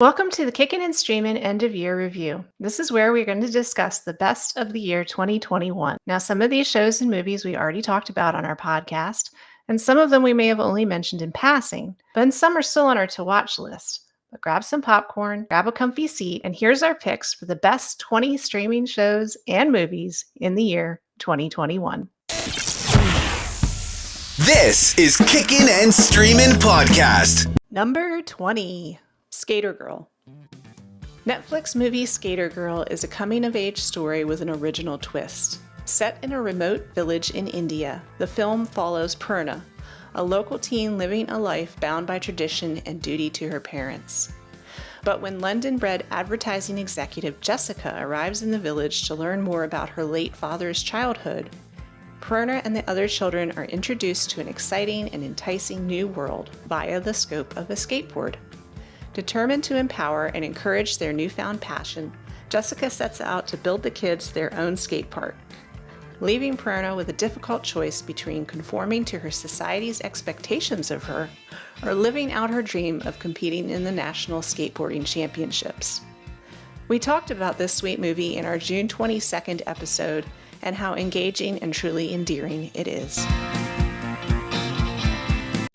Welcome to the Kickin' and Streamin' End of Year Review. This is where we're going to discuss the best of the year 2021. Now, some of these shows and movies we already talked about on our podcast, and some of them we may have only mentioned in passing, but some are still on our to watch list. But grab some popcorn, grab a comfy seat, and here's our picks for the best 20 streaming shows and movies in the year 2021. This is Kickin' and Streamin' Podcast. Number 20. Skater Girl. Netflix movie Skater Girl is a coming-of-age story with an original twist. Set in a remote village in India, the film follows Purna, a local teen living a life bound by tradition and duty to her parents. But when London-bred advertising executive Jessica arrives in the village to learn more about her late father's childhood, Purna and the other children are introduced to an exciting and enticing new world via the scope of a skateboard. Determined to empower and encourage their newfound passion, Jessica sets out to build the kids their own skate park, leaving Purna with a difficult choice between conforming to her society's expectations of her or living out her dream of competing in the National Skateboarding Championships. We talked about this sweet movie in our June 22nd episode and how engaging and truly endearing it is.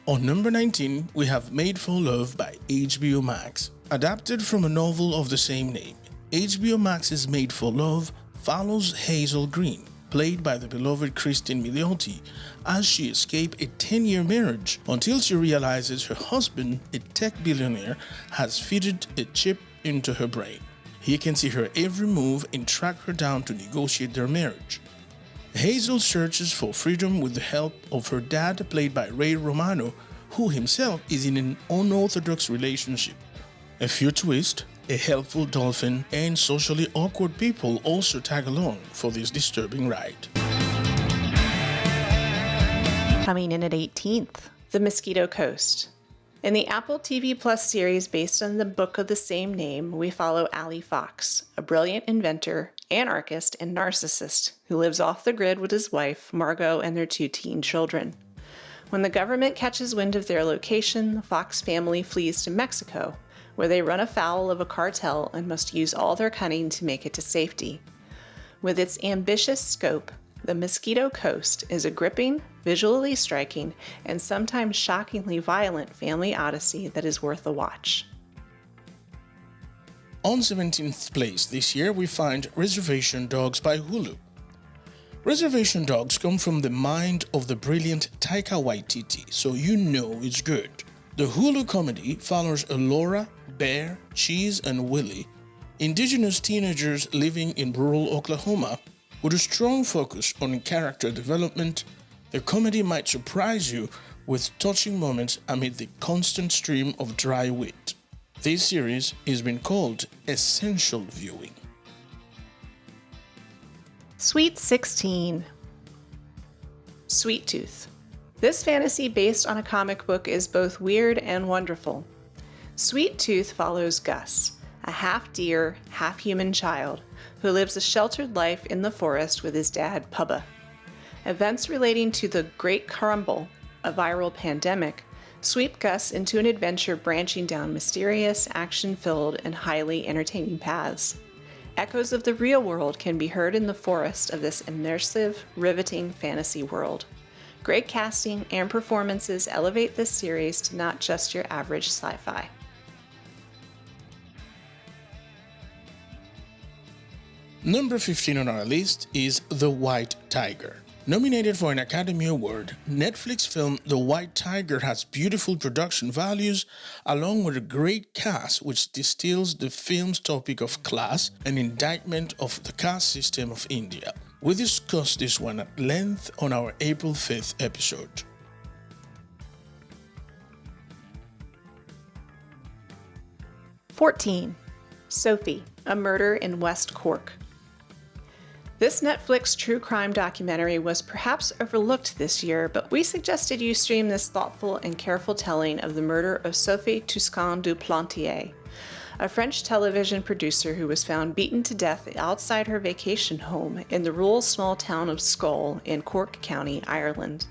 On number 19, we have Made for Love by HBO Max. Adapted from a novel of the same name, HBO Max's Made for Love follows Hazel Green, played by the beloved Kristen Milioti, as she escapes a 10-year marriage until she realizes her husband, a tech billionaire, has fitted a chip into her brain. He can see her every move and track her down to negotiate their marriage. Hazel searches for freedom with the help of her dad, played by Ray Romano, who himself is in an unorthodox relationship. A few twists, a helpful dolphin, and socially awkward people also tag along for this disturbing ride. Coming in at 18th, The Mosquito Coast. In the Apple TV Plus series based on the book of the same name, we follow Allie Fox, a brilliant inventor, anarchist, and narcissist who lives off the grid with his wife, Margot, and their 2 teen children. When the government catches wind of their location, the Fox family flees to Mexico, where they run afoul of a cartel and must use all their cunning to make it to safety. With its ambitious scope, The Mosquito Coast is a gripping, visually striking, and sometimes shockingly violent family odyssey that is worth a watch. On 17th place this year, we find Reservation Dogs by Hulu. Reservation Dogs come from the mind of the brilliant Taika Waititi, so you know it's good. The Hulu comedy follows Elora, Bear, Cheese, and Willie, indigenous teenagers living in rural Oklahoma. With a strong focus on character development, the comedy might surprise you with touching moments amid the constant stream of dry wit. This series has been called essential viewing. Sweet 16. Sweet Tooth. This fantasy based on a comic book is both weird and wonderful. Sweet Tooth follows Gus, a half-deer, half-human child who lives a sheltered life in the forest with his dad, Pubba. Events relating to the Great Crumble, a viral pandemic, sweep Gus into an adventure branching down mysterious, action-filled, and highly entertaining paths. Echoes of the real world can be heard in the forest of this immersive, riveting fantasy world. Great casting and performances elevate this series to not just your average sci-fi. Number 15 on our list is The White Tiger. Nominated for an Academy Award, Netflix film The White Tiger has beautiful production values along with a great cast which distills the film's topic of class and indictment of the caste system of India. We discussed this one at length on our April 5th episode. '14. Sophie, A Murder in West Cork. This Netflix true crime documentary was perhaps overlooked this year, but we suggested you stream this thoughtful and careful telling of the murder of Sophie Toussaint du Plantier, a French television producer who was found beaten to death outside her vacation home in the rural small town of Schull in Cork County, Ireland.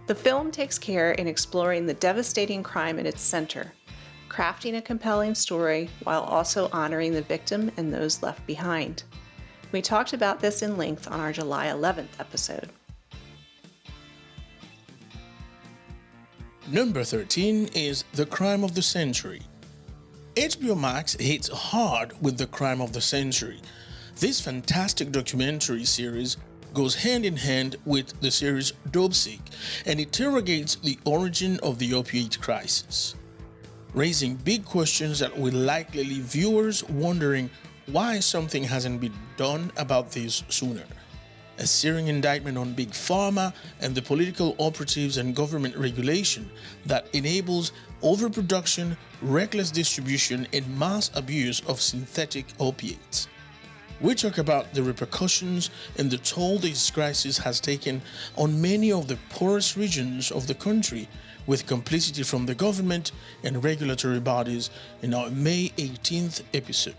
The film takes care in exploring the devastating crime at its center, crafting a compelling story while also honoring the victim and those left behind. We talked about this in length on our July 11th episode. Number 13 is The Crime of the Century. HBO Max hits hard with The Crime of the Century. This fantastic documentary series goes hand in hand with the series Dopesick and interrogates the origin of the opioid crisis, raising big questions that will likely leave viewers wondering why something hasn't been done about this sooner. A searing indictment on Big Pharma and the political operatives and government regulation that enables overproduction, reckless distribution, and mass abuse of synthetic opiates. We talk about the repercussions and the toll this crisis has taken on many of the poorest regions of the country, with complicity from the government and regulatory bodies in our May 18th episode.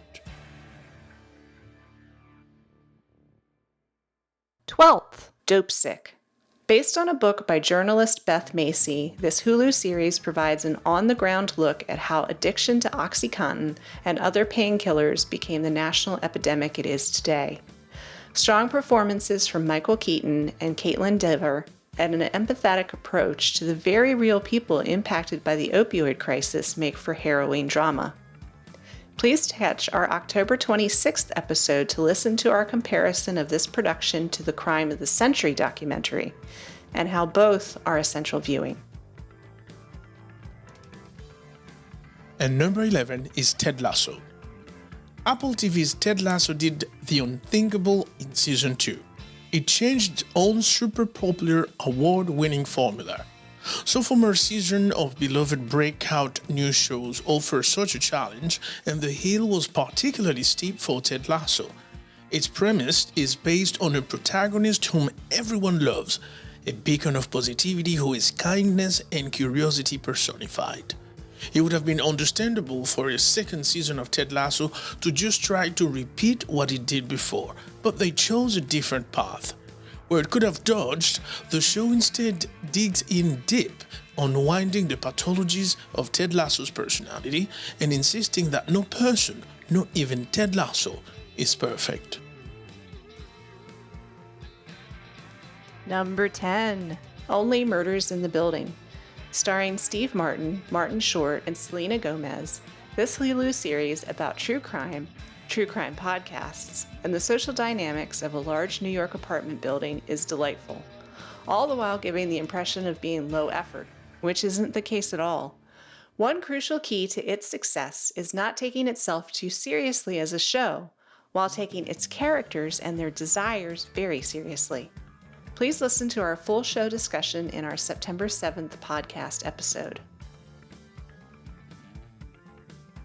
12th, Dopesick. Based on a book by journalist Beth Macy, this Hulu series provides an on-the-ground look at how addiction to OxyContin and other painkillers became the national epidemic it is today. Strong performances from Michael Keaton and Caitlin Dever and an empathetic approach to the very real people impacted by the opioid crisis make for harrowing drama. Please catch our October 26th episode to listen to our comparison of this production to the Crime of the Century documentary, and how both are essential viewing. And number 11 is Ted Lasso. Apple TV's Ted Lasso did the unthinkable in Season 2. It changed its own super popular award-winning formula. Sophomore season of beloved breakout news shows offer such a challenge, and the hill was particularly steep for Ted Lasso. Its premise is based on a protagonist whom everyone loves, a beacon of positivity who is kindness and curiosity personified. It would have been understandable for a second season of Ted Lasso to just try to repeat what it did before, but they chose a different path. Where it could have dodged, the show instead digs in deep, unwinding the pathologies of Ted Lasso's personality and insisting that no person, not even Ted Lasso, is perfect. Number 10, Only Murders in the Building. Starring Steve Martin, Martin Short, and Selena Gomez, this Hulu series about true crime podcasts, and the social dynamics of a large New York apartment building is delightful, all the while giving the impression of being low effort, which isn't the case at all. One crucial key to its success is not taking itself too seriously as a show, while taking its characters and their desires very seriously. Please listen to our full show discussion in our September 7th podcast episode.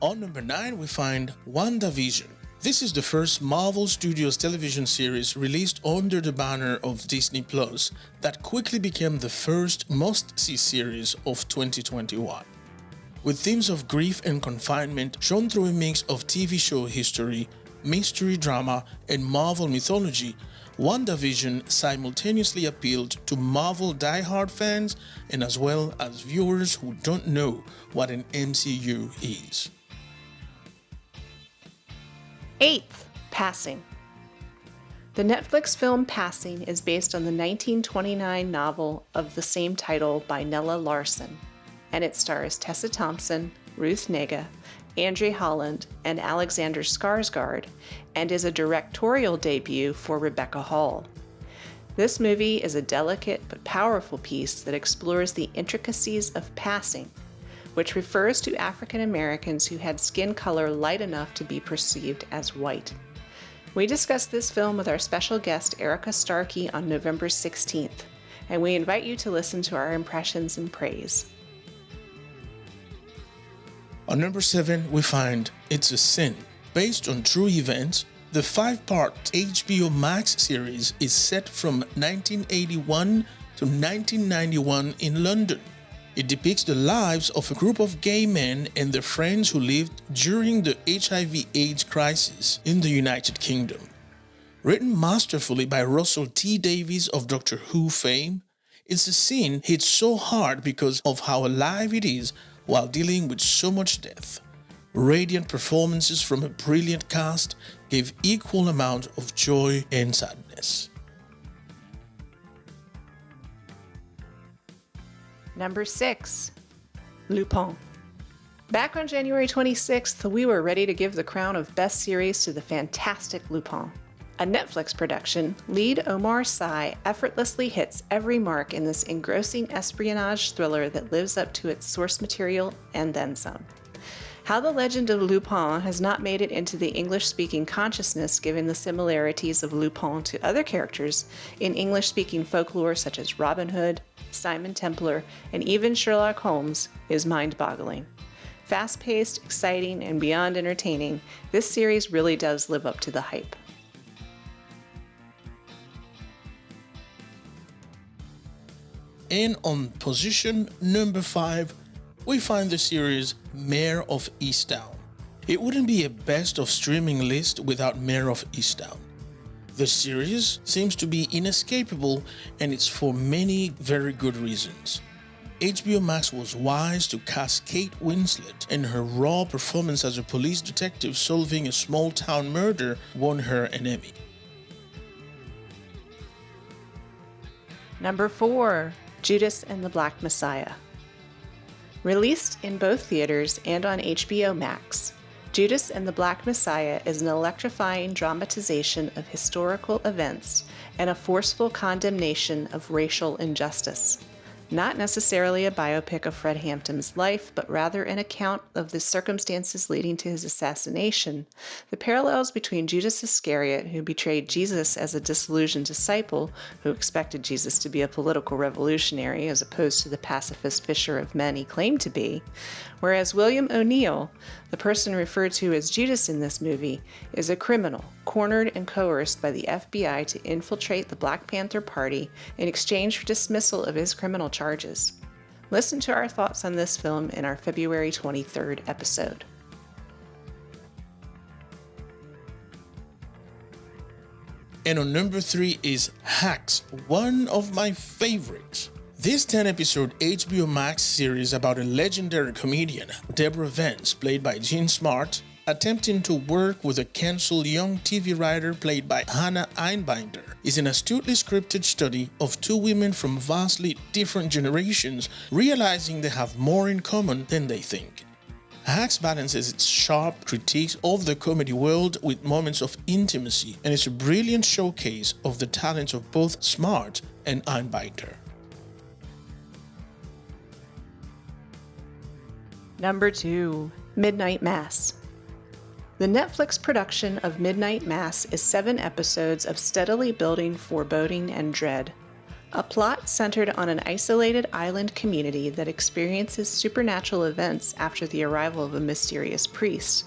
On number 9, we find WandaVision. This is the first Marvel Studios television series released under the banner of Disney Plus that quickly became the first must-see series of 2021. With themes of grief and confinement shown through a mix of TV show history, mystery drama, and Marvel mythology, WandaVision simultaneously appealed to Marvel diehard fans and as well as viewers who don't know what an MCU is. 8th, Passing. The Netflix film Passing is based on the 1929 novel of the same title by Nella Larsen, and it stars Tessa Thompson, Ruth Negga, Andre Holland, and Alexander Skarsgård, and is a directorial debut for Rebecca Hall. This movie is a delicate but powerful piece that explores the intricacies of passing, which refers to African Americans who had skin color light enough to be perceived as white. We discussed this film with our special guest Erica Starkey on November 16th, and we invite you to listen to our impressions and praise. On number 7, we find It's a Sin. Based on true events, the 5-part HBO Max series is set from 1981 to 1991 in London. It depicts the lives of a group of gay men and their friends who lived during the HIV/AIDS crisis in the United Kingdom. Written masterfully by Russell T. Davies of Doctor Who fame, It's a Sin hits so hard because of how alive it is while dealing with so much death. Radiant performances from a brilliant cast gave equal amount of joy and sadness. Number 6. Lupin. Back on January 26th, we were ready to give the crown of Best Series to the fantastic Lupin. A Netflix production, lead Omar Sy effortlessly hits every mark in this engrossing espionage thriller that lives up to its source material and then some. How the legend of Lupin has not made it into the English-speaking consciousness given the similarities of Lupin to other characters in English-speaking folklore such as Robin Hood, Simon Templar, and even Sherlock Holmes is mind-boggling. Fast-paced, exciting, and beyond entertaining, this series really does live up to the hype. And on position number 5, we find the series Mare of Easttown. It wouldn't be a best of streaming list without Mare of Easttown. The series seems to be inescapable, and it's for many very good reasons. HBO Max was wise to cast Kate Winslet, and her raw performance as a police detective solving a small-town murder won her an Emmy. Number 4. Judas and the Black Messiah. Released in both theaters and on HBO Max, Judas and the Black Messiah is an electrifying dramatization of historical events and a forceful condemnation of racial injustice. Not necessarily a biopic of Fred Hampton's life, but rather an account of the circumstances leading to his assassination, the parallels between Judas Iscariot, who betrayed Jesus as a disillusioned disciple who expected Jesus to be a political revolutionary as opposed to the pacifist fisher of men he claimed to be, whereas William O'Neill, the person referred to as Judas in this movie, is a criminal, cornered and coerced by the FBI to infiltrate the Black Panther Party in exchange for dismissal of his criminal charges. Listen to our thoughts on this film in our February 23rd episode. And on number 3 is Hacks, one of my favorites. This 10-episode HBO Max series about a legendary comedian, Deborah Vance, played by Jean Smart, attempting to work with a cancelled young TV writer played by Hannah Einbinder, is an astutely scripted study of two women from vastly different generations realizing they have more in common than they think. Hacks balances its sharp critiques of the comedy world with moments of intimacy, and is a brilliant showcase of the talents of both Smart and Einbinder. Number 2. Midnight Mass. The Netflix production of Midnight Mass is 7 episodes of steadily building foreboding and dread. A plot centered on an isolated island community that experiences supernatural events after the arrival of a mysterious priest,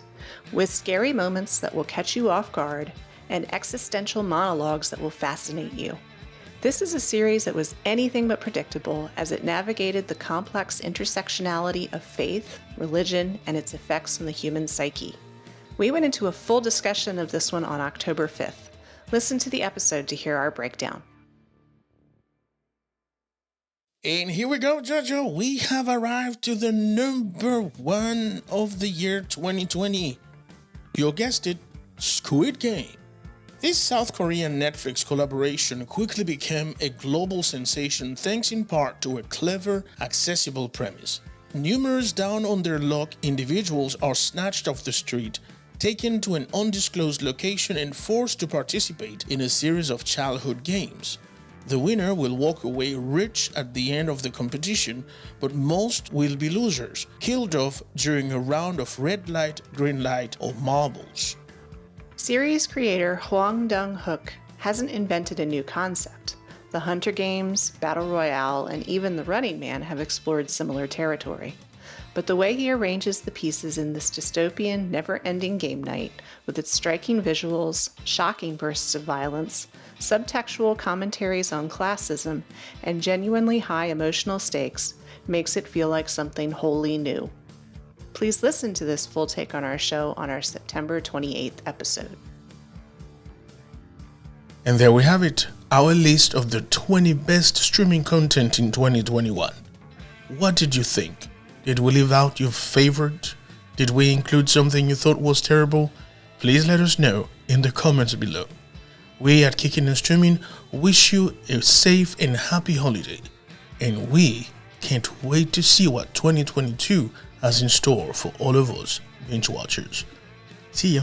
with scary moments that will catch you off guard and existential monologues that will fascinate you. This is a series that was anything but predictable as it navigated the complex intersectionality of faith, religion, and its effects on the human psyche. We went into a full discussion of this one on October 5th. Listen to the episode to hear our breakdown. And here we go, Jojo. We have arrived to the number 1 of the year 2020. You guessed it, Squid Game. This South Korean Netflix collaboration quickly became a global sensation thanks in part to a clever, accessible premise. Numerous down on their luck individuals are snatched off the street, taken to an undisclosed location and forced to participate in a series of childhood games. The winner will walk away rich at the end of the competition, but most will be losers, killed off during a round of red light, green light, or marbles. Series creator Hwang Dong-hook hasn't invented a new concept. The Hunter Games, Battle Royale, and even The Running Man have explored similar territory. But the way he arranges the pieces in this dystopian, never-ending game night, with its striking visuals, shocking bursts of violence, subtextual commentaries on classism, and genuinely high emotional stakes, makes it feel like something wholly new. Please listen to this full take on our show on our September 28th episode. And there we have it, our list of the 20 best streaming content in 2021. What did you think? Did we leave out your favorite? Did we include something you thought was terrible? Please let us know in the comments below. We at Kicking and Streaming wish you a safe and happy holiday, and we can't wait to see what 2022 has in store for all of us binge watchers. See ya.